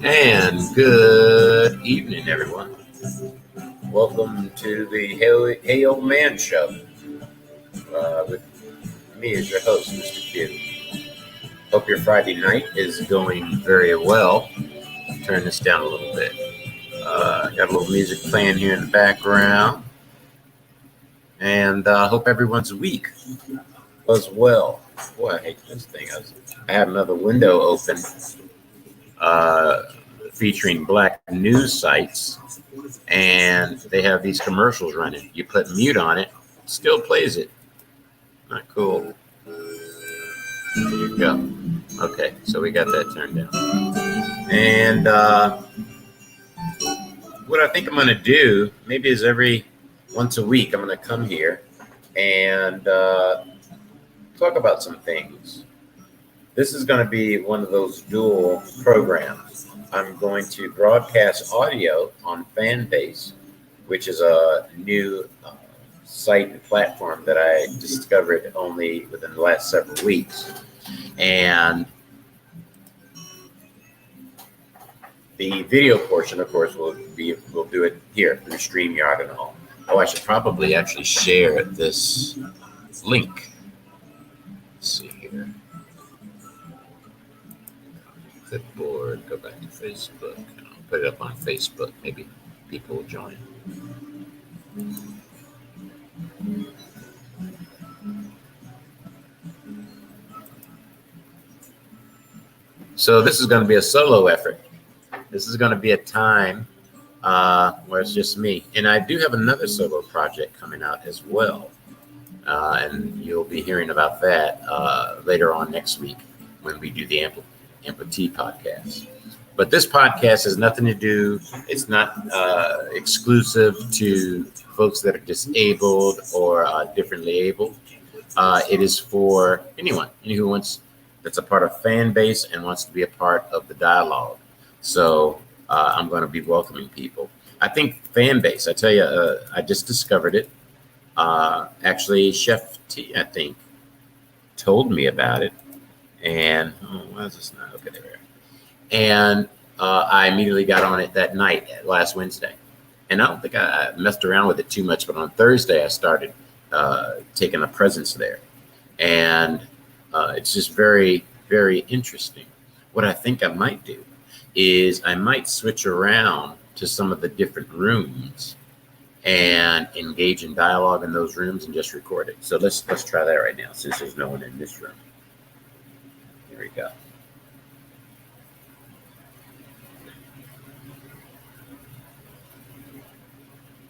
And good evening, everyone. Welcome to the Hey Old Man Show with me as your host, Mr. Q. Hope your Friday night is going very well. Turn this down a little bit. Got a little music playing here in the background. And hope everyone's week was well. Boy, I hate this thing. I have another window open featuring black news sites, and they have these commercials running. You put mute on it, still plays it. Not cool. There you go. Okay, so we got that turned down. And what I think I'm going to do, maybe is every once a week, I'm going to come here and talk about some things. This is going to be one of those dual programs. I'm going to broadcast audio on Fanbase, which is a new site and platform that I discovered only within the last several weeks. And the video portion, of course, we'll do it here through StreamYard and all. Oh, I should probably actually share this link. Let's see here. Clipboard, go back to Facebook. I'll put it up on Facebook. Maybe people will join. So this is going to be a solo effort. This is going to be a time where it's just me. And I do have another solo project coming out as well. And you'll be hearing about that later on next week when we do the Amputee podcast. But this podcast has nothing to do, it's not exclusive to folks that are disabled or differently abled. It is for anyone who wants, that's a part of Fanbase and wants to be a part of the dialogue. So I'm going to be welcoming people. I think Fanbase, I tell you, I just discovered it. Actually, Chef T, I think, told me about it. And, why is this not? Okay, there. And I immediately got on it that night, last Wednesday. And I don't think I messed around with it too much, but on Thursday I started taking a presence there. And it's just very, very interesting. What I think I might do is I might switch around to some of the different rooms and engage in dialogue in those rooms and just record it. So let's try that right now, since there's no one in this room. Here we go.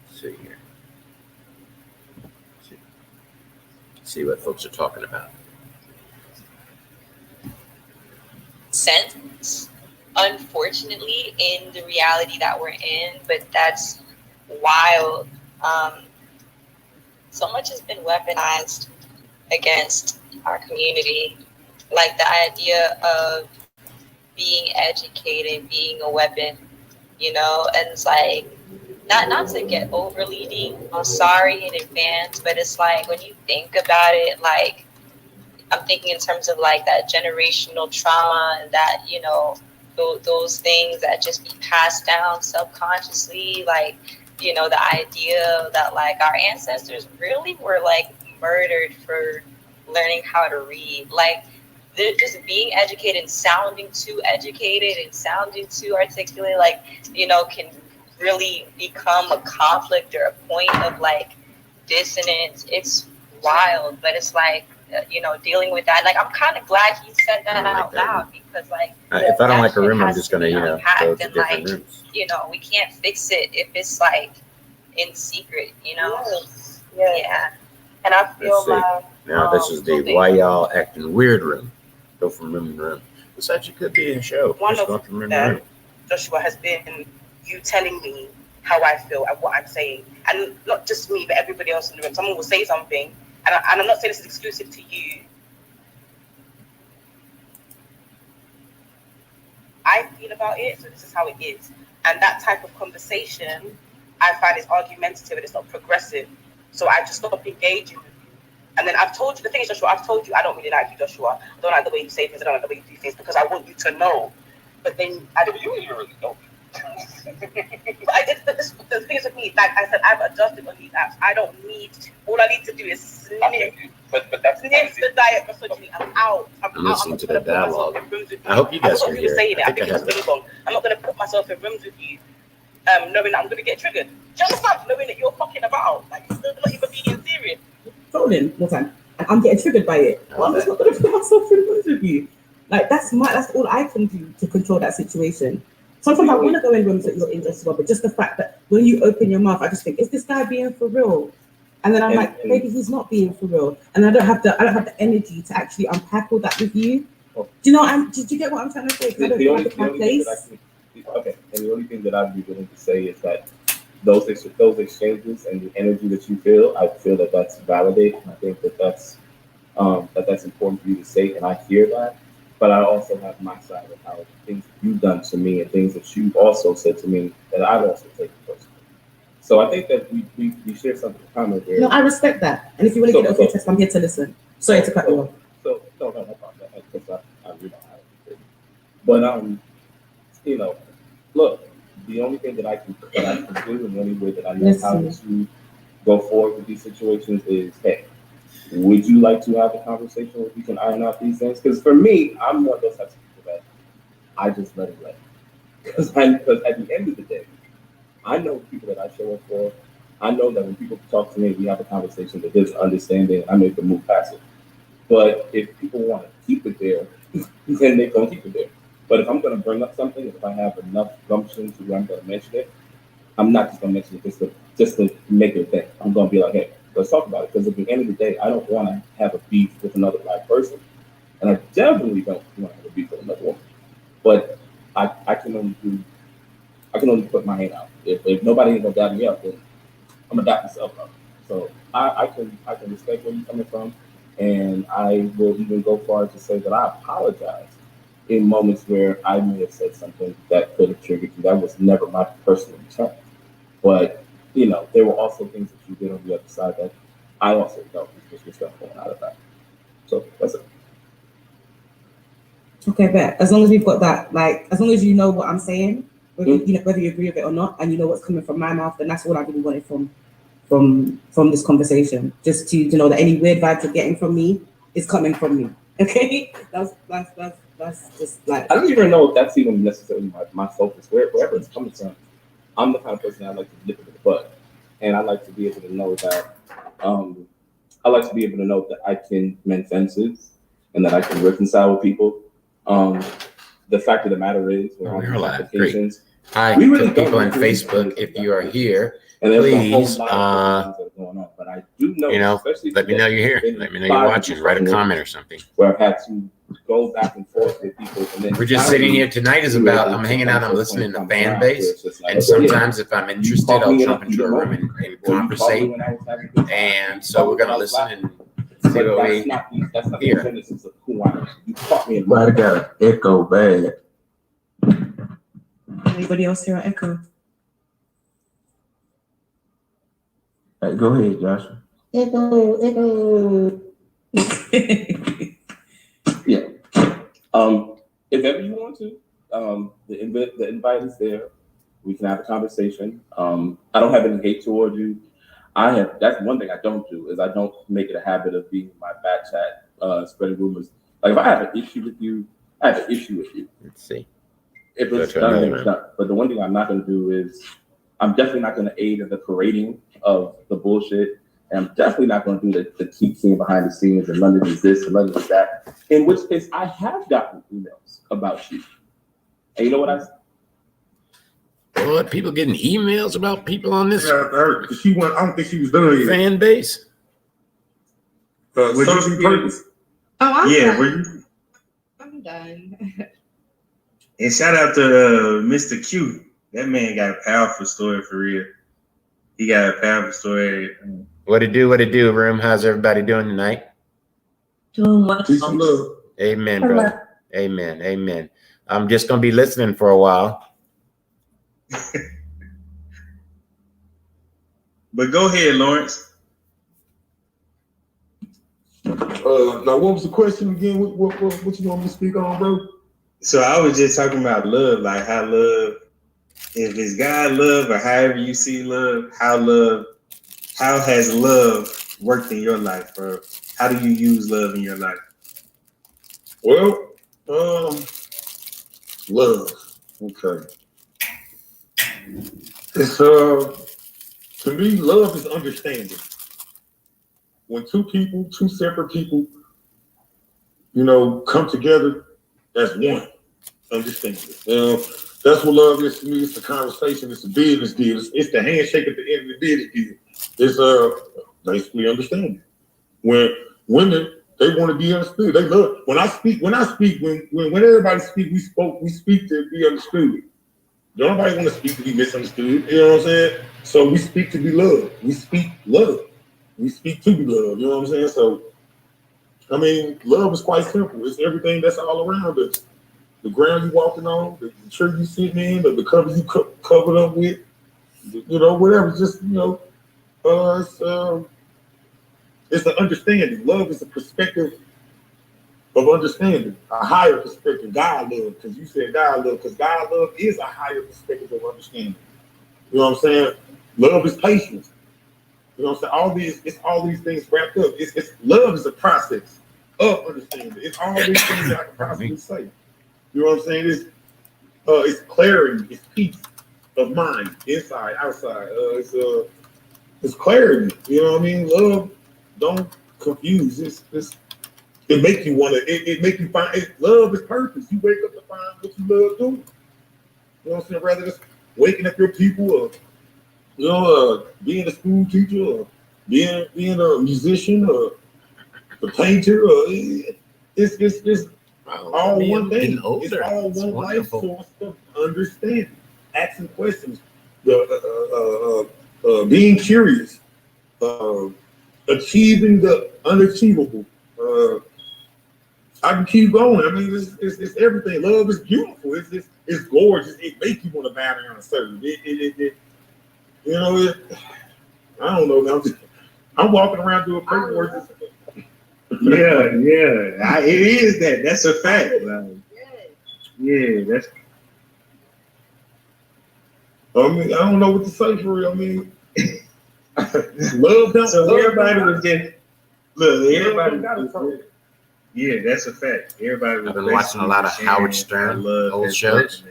Let's see here. See what folks are talking about. Sense, unfortunately, in the reality that we're in, but that's wild. So much has been weaponized against our community, like the idea of being educated, being a weapon, and it's like, not to get overly deep, I'm sorry in advance, but it's like, when you think about it, like, I'm thinking in terms of like that generational trauma and that, those things that just be passed down subconsciously, like, the idea that like our ancestors really were like murdered for learning how to read. Like, they're just being educated and sounding too educated and sounding too articulate, like, can really become a conflict or a point of like dissonance. It's wild, but it's like, dealing with that. Like, I'm kind of glad he said that out loud, because like, if I don't like a room, I'm just gonna, go to different like, rooms. We can't fix it if it's like in secret, Yes. Yeah. And I feel like now this is the why y'all acting weird room. Go from room to room. This actually could be a show. One just of from room to room. Joshua, has been you telling me how I feel and what I'm saying, and not just me, but everybody else in the room. Someone will say something, and I'm not saying this is exclusive to you. I feel about it, so this is how it is. And that type of conversation, I find is argumentative and it's not progressive. So I just stop engaging with you. And then I've told you, the thing is, Joshua, I've told you I don't really like you, Joshua. I don't like the way you say things. I don't like the way you do things because I want you to know. But then you don't even really know. But I did the things with me, like I said, I've adjusted on these apps. I don't need to. All I need to do is sniff. But that's sniff the diet misogyny. I'm out. I'm listening to the dialogue. I hope you guys can hear it. I think I have that. I'm not going to put myself in rooms with you, knowing that I'm going to get triggered. Just like knowing that you're fucking about, like you're not even being serious. Trolling all the time, and I'm getting triggered by it. Well, I'm just not going to put myself in rooms with you. Like that's all I can do to control that situation. Sometimes I want to go in rooms that you're in as well, but just the fact that when you open your mouth, I just think, is this guy being for real? And then I'm like, maybe he's not being for real, and I don't have the energy to actually unpack all that with you. Do you know? Did you get what I'm trying to say? The only thing that I'd be willing to say is that those exchanges and the energy that you feel, I feel that that's validated. I think that that's important for you to say, and I hear that. But I also have my side of how things you've done to me and things that you've also said to me that I've also taken personally. So I think that we share something in common there. No, I respect that. And if you want to get off your chest, I'm here to listen. Sorry to cut you off. So no problem. Because I really don't have it. But you know, look, the only thing that I can do and the only way that I know how to go forward with these situations is, hey, would you like to have a conversation where we can iron out these things? Because for me, I'm one of those types of people that I just let it lay. Because at the end of the day, I know people that I show up for. I know that when people talk to me, we have a conversation that there's understanding, I make them move past it. But if people want to keep it there, then they're going to keep it there. But if I'm going to bring up something, if I have enough gumption to where I'm going to mention it, I'm not just going to mention it just to make it a thing. I'm going to be like, hey, let's talk about it. Because at the end of the day, I don't want to have a beef with another Black person. And I definitely don't want to have a beef with another woman. But I can only put my hand out. If nobody ain't going to dap me up, then I'm going to dap myself up. So I can respect where you're coming from. And I will even go far to say that I apologize in moments where I may have said something that could have triggered you. That was never my personal intent. But, you know, there were also things that you did on the other side that I also felt was disrespectful out of that. So that's it. Okay, bet. As long as we've got that, like, as long as you know what I'm saying, whether you agree with it or not, and you know what's coming from my mouth, then that's all I really wanted from this conversation. Just to know that any weird vibes you're getting from me is coming from me. Okay? That's just like, I don't even know if that's even necessarily my focus. Wherever it's coming from, I'm the kind of person that I like to nip it in the bud. And I like to be able to know that I can mend fences and that I can reconcile with people. The fact of the matter is, we're alive. Great. Hi, people on Facebook, if you are here, please, going on, but I do know, let me know you're here. Let me know you're watching. Write a comment or something. Where I've had to go back and forth with people. And then we're just sitting here tonight is about, I'm hanging out, I'm listening to fan base. And sometimes if I'm interested, I'll jump into a room and conversate. And so we're going to listen and see what we hear. But I got an echo bad. Anybody else hear an echo? Right, go ahead, Joshua. Echo. Yeah. If ever you want to, the invite is there. We can have a conversation. I don't have any hate toward you. That's one thing I don't do is I don't make it a habit of being in my back chat, spreading rumors. Like if I have an issue with you, I have an issue with you. Let's see. If it's done, then it's done. But the one thing I'm not going to do is I'm definitely not going to aid in the parading of the bullshit. And I'm definitely not going to do the keep seeing behind the scenes and London is this and London is that. In which case, I have gotten emails about you. And you know what I said? Boy, people getting emails about people on this. Yeah, she went. I don't think she was done yet. Fan base. Was you purpose? Oh, I'm done. And shout out to Mr. Q. That man got a powerful story for real. He got a powerful story. What it do, room? How's everybody doing tonight? Doing what? Amen, brother. Amen. I'm just going to be listening for a while. But go ahead, Lawrence. Now, what was the question again? What you want me to speak on, bro? So I was just talking about love, like how love, if it's God love or however you see love, how has love worked in your life, or how do you use love in your life? Well, love. Okay. It's to me, love is understanding. When two separate people, come together as one, understanding. That's what love is to me. It's the conversation. It's the business deal. It's the handshake at the end of the business deal. It's basically understanding. When women, they want to be understood. They love when everybody speaks, we speak to be understood. Nobody want to speak to be misunderstood. You know what I'm saying? So we speak to be loved. We speak love. We speak to be loved. You know what I'm saying? So I mean, love is quite simple. It's everything that's all around us. The ground you walking on, the tree you sitting in, the covers you covered up with, whatever. Just it's an understanding. Love is a perspective of understanding, a higher perspective. God love, because you said God love, because God love is a higher perspective of understanding. You know what I'm saying? Love is patience. You know what I'm saying? It's all these things wrapped up. It's love is a process of understanding. It's all these things that I can possibly say. You know what I'm saying? It's clarity, it's peace of mind, inside, outside. It's clarity. You know what I mean? Love don't confuse. It make you wanna. It make you find. Love is purpose. You wake up to find what you love doing. You know what I'm saying? Rather just waking up your people, or being a school teacher, or being a musician, or a painter, or it's all one thing. It's all one life source of understanding, asking questions, being curious, achieving the unachievable. I can keep going. I mean, it's everything. Love is beautiful. It's gorgeous. It makes you want to bow down and serve. I don't know. Man. I'm walking around doing paperwork. Yeah. It is that. That's a fact. That's. I mean, I don't know what to say for real. I mean, love don't. So love everybody don't was just look. Everybody got to. Yeah, that's a fact. Everybody was. I've been watching a lot of Howard Stern old shows,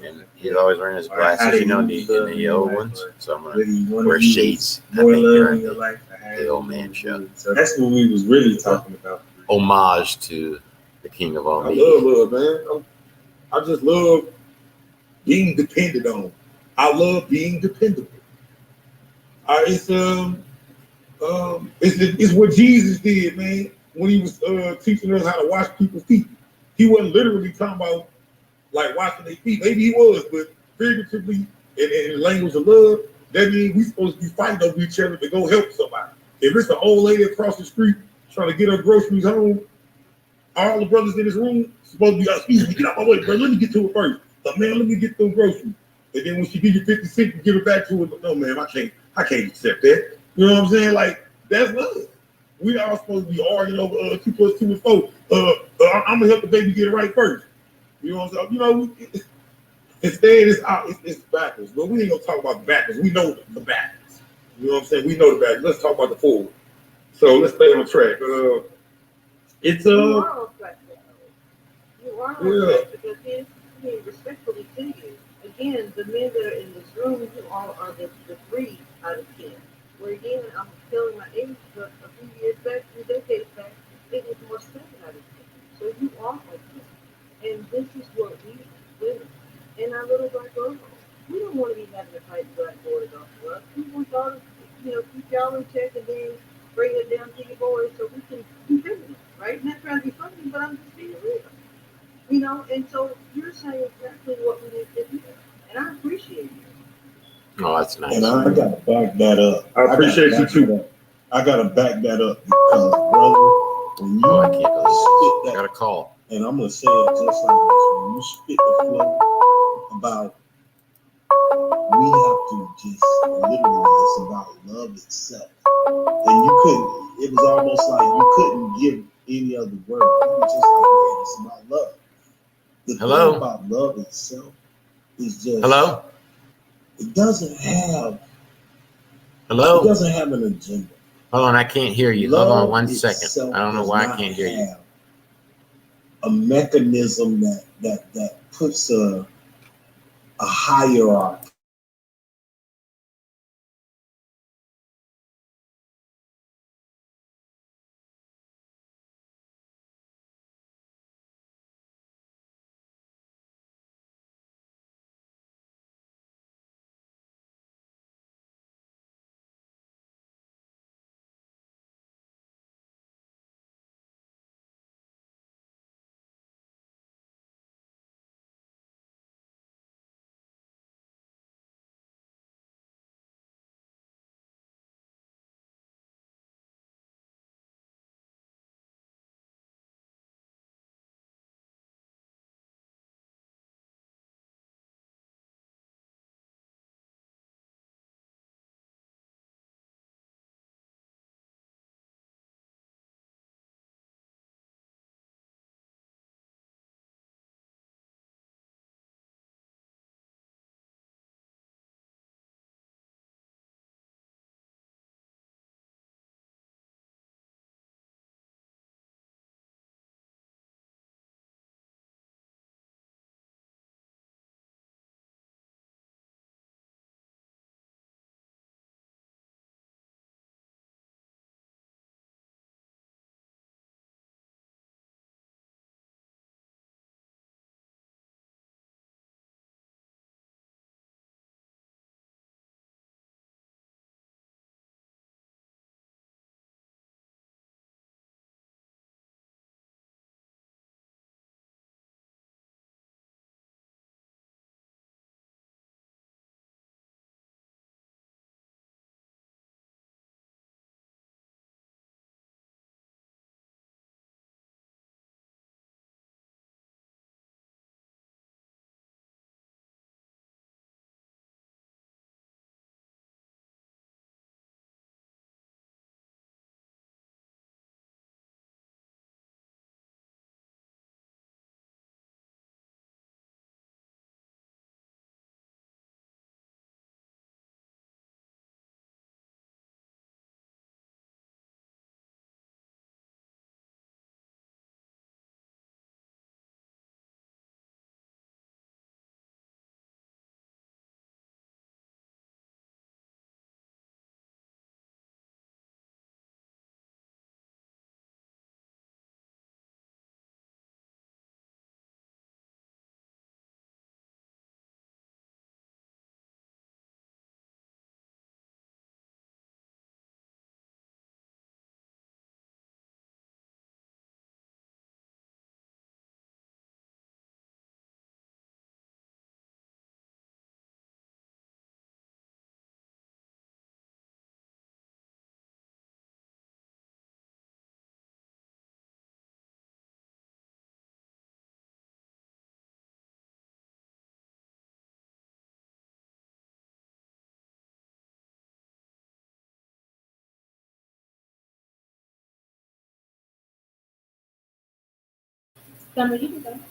and he's always wearing his glasses, in the old ones. So I'm gonna wear shades. I think during the old man show. So that's what we was really talking about. Homage to the king of all media. I love love, man. I just love being depended on. I love being dependable. It's what Jesus did, man. When he was teaching us how to wash people's feet, he wasn't literally talking about like washing their feet. Maybe he was, but figuratively, in the language of love, that means we supposed to be fighting over each other to go help somebody. If it's an old lady across the street trying to get her groceries home, all the brothers in this room supposed to be, excuse me, get out my way, bro. Let me get to it first. But man, let me get those groceries. And then when she give you 50 cents, you give it back to her. But no, man, I can't accept that. You know what I'm saying? Like, that's love. We all supposed to be arguing over 2 + 2 = 4. I'm gonna help the baby get it right first. You know what I'm saying? Instead it's backwards. But we ain't gonna talk about the backwards. We know the backwards. You know what I'm saying? We know the backwards. Let's talk about the forward. So let's stay on track. It's You are on track. Because here's me respectfully to you. Again, the men that are in this room, you all are the 3 out of 10. Where again, I'm telling my age, but a few years back, 2 decades back, it was more 7 out of 10. So you are on track. And this is what we women and our little black girls, we don't want to be having to fight black boys off of us. We want y'all to, keep y'all in check and then bring it down to your boys so we can contribute, right? Not trying to be funny, but I'm just being real. And so you're saying exactly what we need to do. And I appreciate you. Oh, that's nice. And I gotta back that up. I appreciate you too. I gotta back that up because, brother, when you I can't believe spit I got a that, call. and I'm gonna say it just like this: when you spit the flow about we have to just literally, it's about love itself. And you couldn't, it was almost like you couldn't give any other word. You were just like, man, it's about love. The Hello? thing about love itself is just, Hello? it doesn't have Hello? an agenda. Hold on, I can't hear you. Love Hold on one itself second. I don't know does why I not can't hear you. have a mechanism that puts a hierarchy.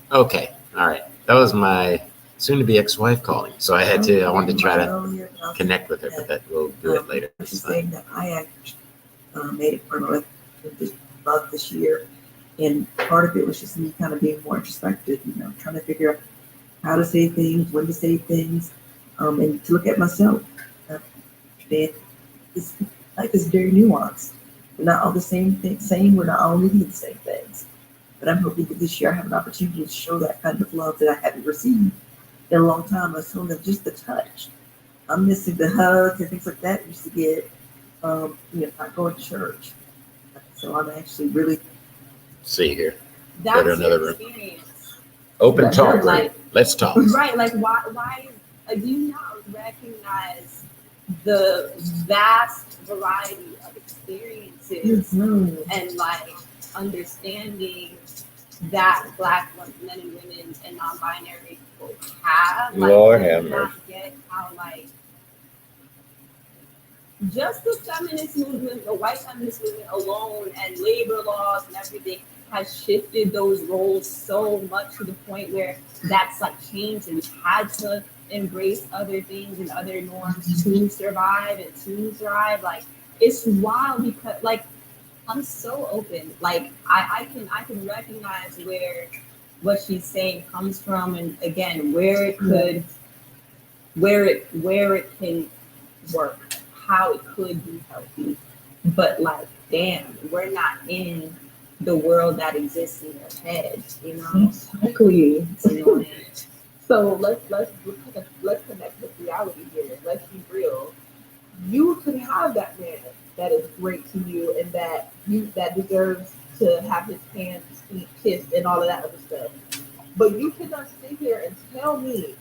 Okay, all right. That was my soon-to-be ex-wife calling, so I wanted to try to connect with her, but that we'll do it later. Just saying that I made it for love this year, and part of it was just me kind of being more introspective, trying to figure out how to say things, when to say things, and to look at myself. That life is very nuanced. We're not all the same. We're not all needing the same things. But I'm hoping that this year I have an opportunity to show that kind of love that I haven't received in a long time. I saw them just the touch. I'm missing the hugs and things like that I used to get, not going to church. So I'm actually really. See here. That's Go to another room. Experience. Open talk. Like, let's talk. Right. Like, why do you not recognize the vast variety of experiences and like understanding that Black men and women and non-binary people have. Like, Lord I have do mercy. not get how, like, just the feminist movement, the white feminist movement alone, and labor laws and everything has shifted those roles so much to the point where that's like changed, and we've had to embrace other things and other norms to survive and to thrive. Like, it's wild because, like, I'm so open. Like, I can recognize where what she's saying comes from, and again, where it could, where it can work, how it could be healthy. But like, damn, we're not in the world that exists in your head, you know? Exactly. It's annoying. So let's connect with reality here. Let's be real. You could have that man that is great to you and that deserves to have his hands, feet kissed and all of that other stuff. But you cannot sit here and tell me,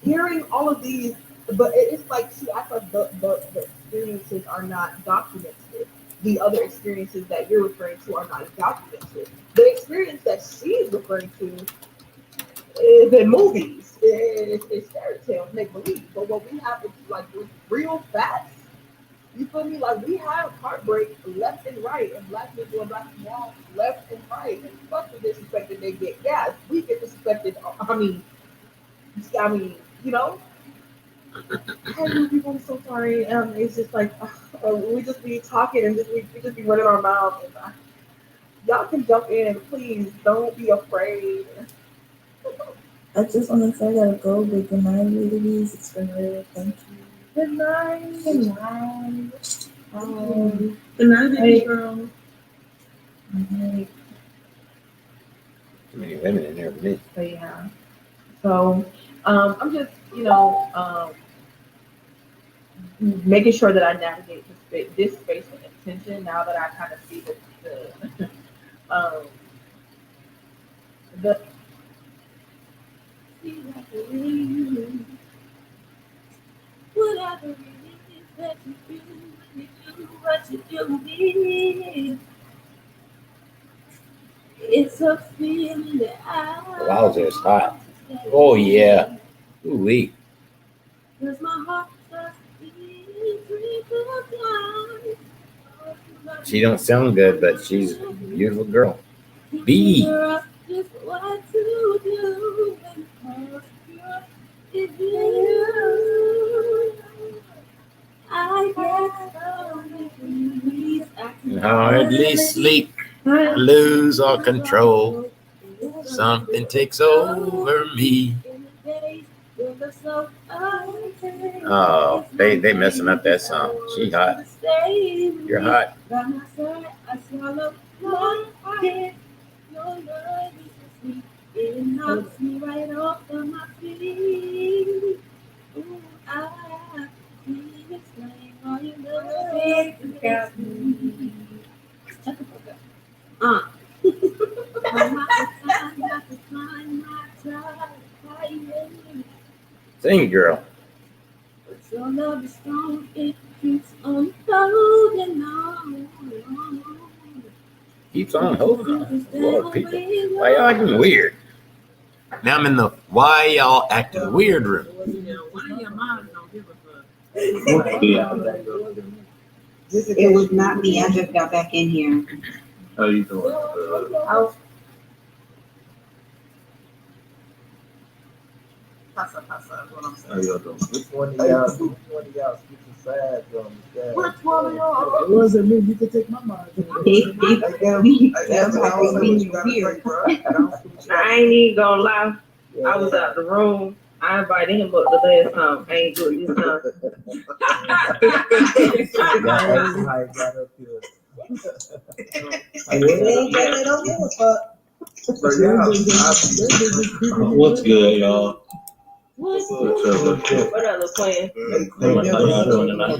hearing all of these, but it's like she acts like the experiences are not documented. The other experiences that you're referring to are not documented. The experience that she's referring to is in movies. It's fairy tales, make believe. But what we have is like real facts. You feel me? Like, we have heartbreak left and right, and Black people and Black moms left and right. And fuck the disrespect that they get. Yeah, we get disrespected. I mean, you know. Hey, people, I'm so sorry. It's just like we just be talking and we just be running our mouths. And, y'all can jump in, please. Don't be afraid. I just want to say that go with the night, ladies. It's been real. Thank you. Good night. Good night. Good night, baby girl. Night. Too many women in there for me. So yeah. So I'm just, making sure that I navigate this space with intention now that I kind of see the Whatever it is that you do, when you do what you do, me. It's a feeling that Wowzer, it's hot. Oh, yeah. Ooh-wee. Cause my heart just beats She don't sound good, but she's a beautiful girl. B. Just what to do because it's you. I And hardly sleep, lose all control. Something takes over me. Oh, they messing up that song. She hot. You're hot. It knocks me right off of my feet. Ooh, I can't explain all you love you got me. Shut the fuck up. Sing, girl. But your love is strong, it keeps on holding on. Keeps on holding on. Lord, people. Why y'all acting weird? Now I'm in the why y'all acting weird room. It was not me. I just got back in here. How you doing? Pasa, is what I'm How saying. y'all doing? Which one of y'all spit your sides on the side? Which one of y'all? It wasn't me. You can take my mind. That's how we weird. I ain't even gonna lie. I was out the room. I invited him up the last time. I ain't do it this time. What's good, y'all? What's What up, What plan? how y'all doing tonight?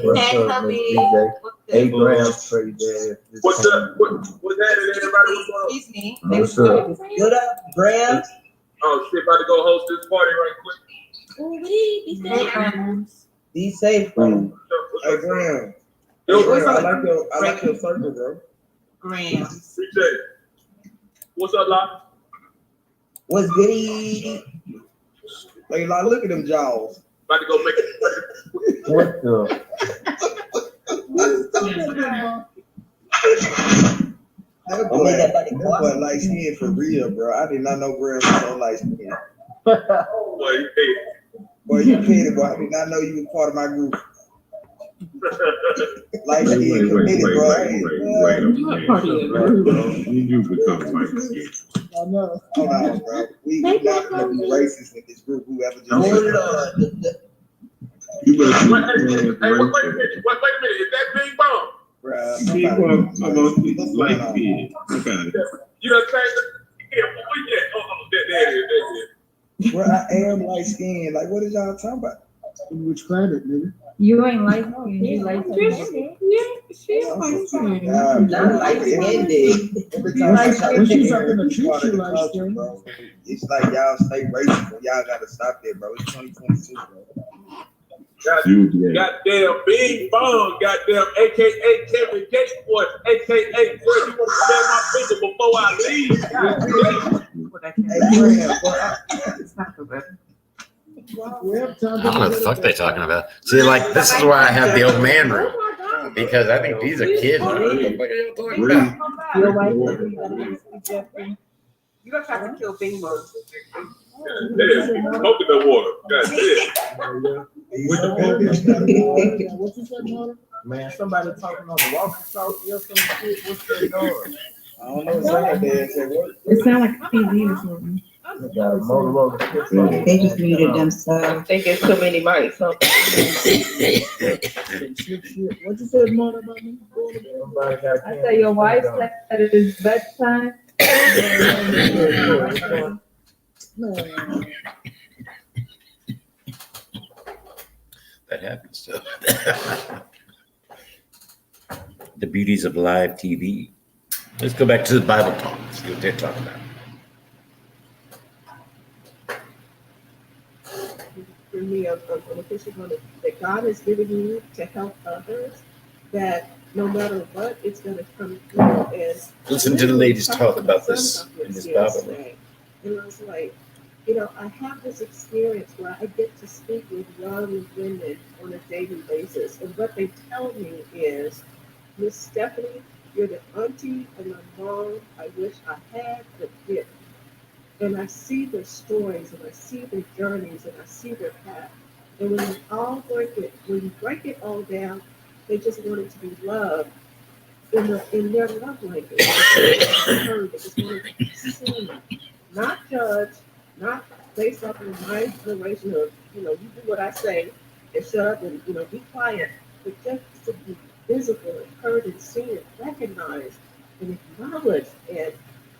Hey, grams trade there. What's up? What's happening, everybody? What's going on? Excuse me. What's up? What up, Grams? Oh, shit, about to go host this party right quick. Be safe, bro. Hey, Graham. Yo, I like your circle, bro. Grams. Appreciate it. What's up, Locke? What's good? Like, look at them jaws. About to go make it. What the? That boy light skin for real, bro. I did not know Graham was so light skin. Boy, you paid. Boy, you paid it, boy. I did not know you was part of my group. Light skin committed, bro. Wait. You become light skin. I know. Hold on, bro. We not gonna be racist in this group. Whoever just hold on. Wait a minute. Wait a minute. Is that Big Bong? Bro, Light skin. You done changed it? Yeah, we get. There it is. Bro, I am light skinned. Like, what is y'all talking about? Which planet, nigga? You ain't light skin. You light skin. Yeah, she's light skin. Not light skinned. Every time I try to When she's figure up in the it's tree, part she of the light culture, skin. bro. It's like y'all stay racist, but y'all gotta stop that, bro. It's 2022, bro. Goddamn Big Bong, goddamn AKA Kevin Gates boy, AKA boy, you want to smell my finger before I leave. Hey, Graham, boy, It's not so bad. I don't know what the fuck they're talking about. See, like, this is why I have the old man room. Because I think these are kids. What the fuck are you talking about? Your wife is You gonna try to kill Bing Bong. Coconut water. Goddamn. What you said, Mona? Man, somebody talking on the walkie-talkie or some shit. What's going on? I don't know exactly that said what. It sounds like a TV or something. They just muted themselves. I think it's too many mics. Huh? What you said, Mona, about me? I said your wife slept at his bedtime. That happens. So. The beauties of live TV. Let's go back to the Bible talk. See what they're talking about. For me, I'm officially going to, that God has given you to help others, that no matter what, it's going to come through. And Listen to the ladies talk about this in this Bible. yesterday. And I was like, you know, I have this experience where I get to speak with young women on a daily basis. And what they tell me is, Miss Stephanie, you're the auntie and the mom I wish I had, but didn't. And I see their stories, and I see their journeys, and I see their path. And when you break it all down, they just want it to be loved in their love language. They just want to be seen, not judged, not based off of my generation of, you know, you do what I say and shut up and, you know, be quiet, but just to be visible and heard and seen and recognized and acknowledged and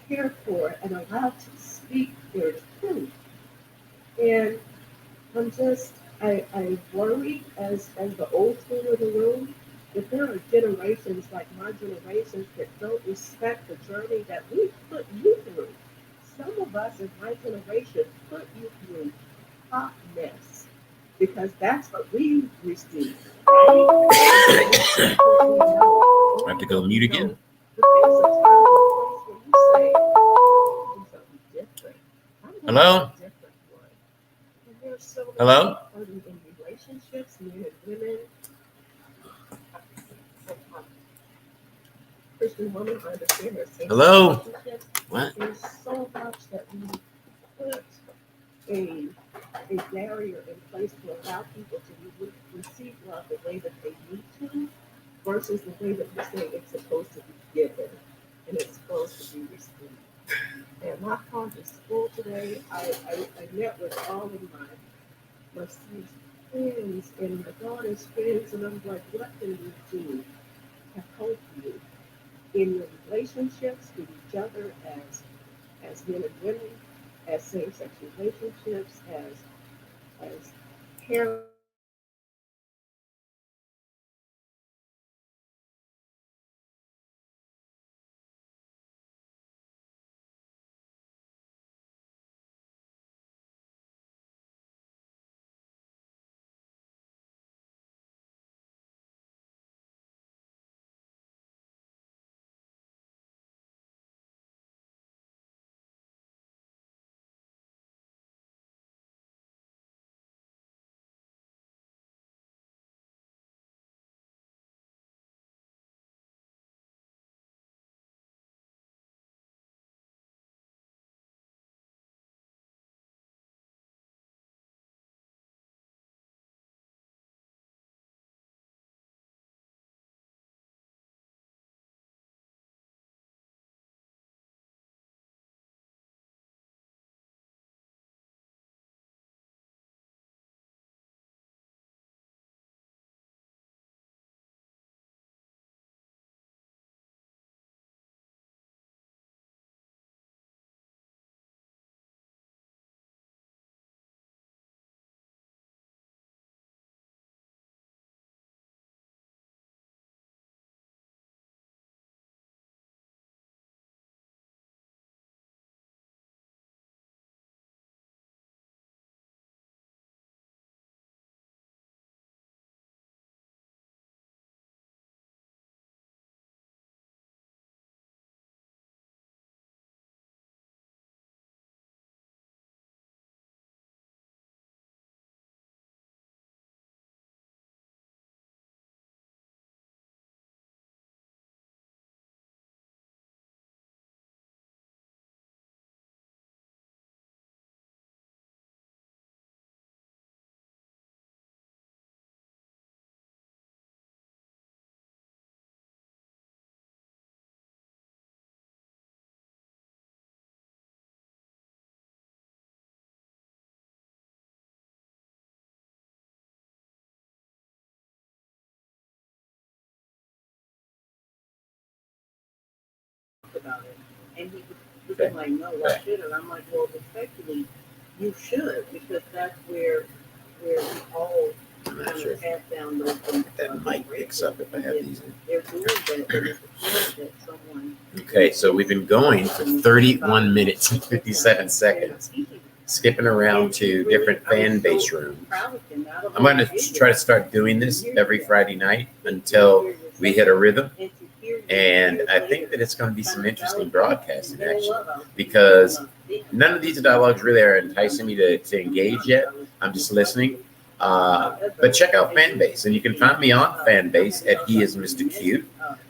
cared for and allowed to speak their truth. And I worry as the old school in the room that there are generations like my generations that don't respect the journey that we put you through. Some of us in my generation put you through hot mess because that's what we received. Right? I have to go mute again. Hello? Hello? In relationships, men and women, Christian women understand their same Hello? relationships. What? There's so much that we put a barrier in place to allow people to receive love the way that they need to versus the way that we say it's supposed to be given and it's supposed to be received. And my heart is full today. I met with all of my son's friends and my daughter's friends, and I'm like, what can we do to help you in your relationships with each other as men and women, as same-sex relationships, as parents? about it. And he was looking like, no, why should I? I'm like, well, respectfully, you should, because that's where we all I'm not kind sure of pass down those things. that mic picks up if I have these in. They're doing that, but it's important that someone. Okay, so we've been going for 31 minutes and 57 seconds, skipping around to different fan base rooms. I'm going to try to start doing this every Friday night until we hit a rhythm. And I think that it's going to be some interesting broadcasting, actually, because none of these dialogues really are enticing me to engage yet. I'm just listening. But check out Fanbase, and you can find me on Fanbase at He Is Mr. Q,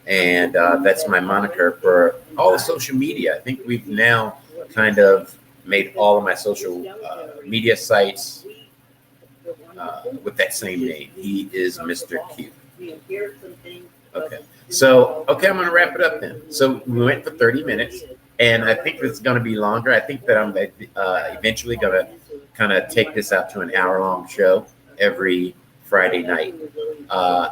and that's my moniker for all the social media. I think we've now kind of made all of my social media sites with that same name. He is Mr. Q. Okay. So, I'm going to wrap it up then. So we went for 30 minutes, and I think it's going to be longer. I think that I'm eventually going to kind of take this out to an hour-long show every Friday night.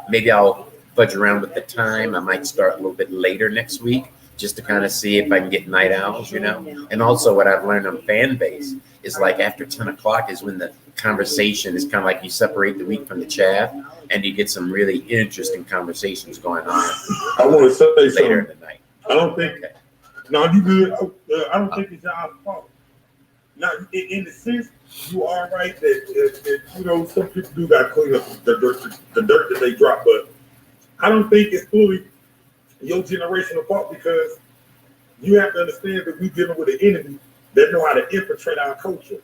Maybe I'll fudge around with the time. I might start a little bit later next week just to kind of see if I can get night owls, you know. And also what I've learned on Fanbase is like after 10 o'clock is when the conversation is kind of like you separate the wheat from the chaff, and you get some really interesting conversations going on I want to say later something. in the night. I don't think. Okay. No, you good. I don't think it's y'all's fault. Now, in the sense, you are right that you know some people do got to clean up the dirt that they drop, but I don't think it's fully your generational fault because you have to understand that we're dealing with an enemy that know how to infiltrate our culture.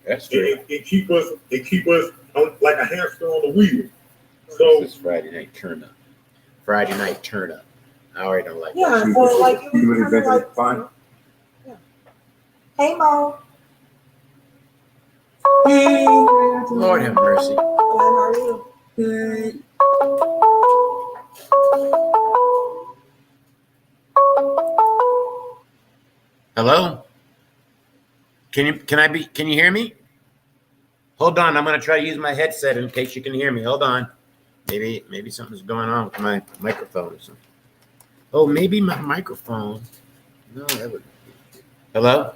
That's true. And keep us on, like a hamster on the wheel. So This is Friday night turn up. Friday night turn up. I already don't like Yeah, that. so like it was kind of like, fine. yeah. Hey Mo. Hey, Lord have mercy. Glad, how are you? good. Hello? Can you hear me? Hold on, I'm gonna try to use my headset in case you can hear me. Hold on. Maybe something's going on with my microphone or something. Oh, maybe my microphone. No, that would. Hello?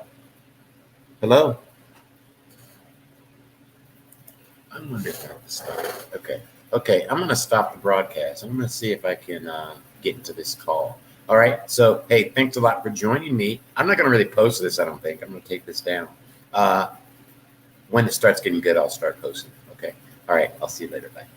Hello? I wonder if I can stop. Okay, I'm gonna stop the broadcast. I'm gonna see if I can get into this call. All right. So, hey, thanks a lot for joining me. I'm not gonna really post this. I don't think I'm gonna take this down. When it starts getting good, I'll start posting. Okay. All right. I'll see you later. Bye.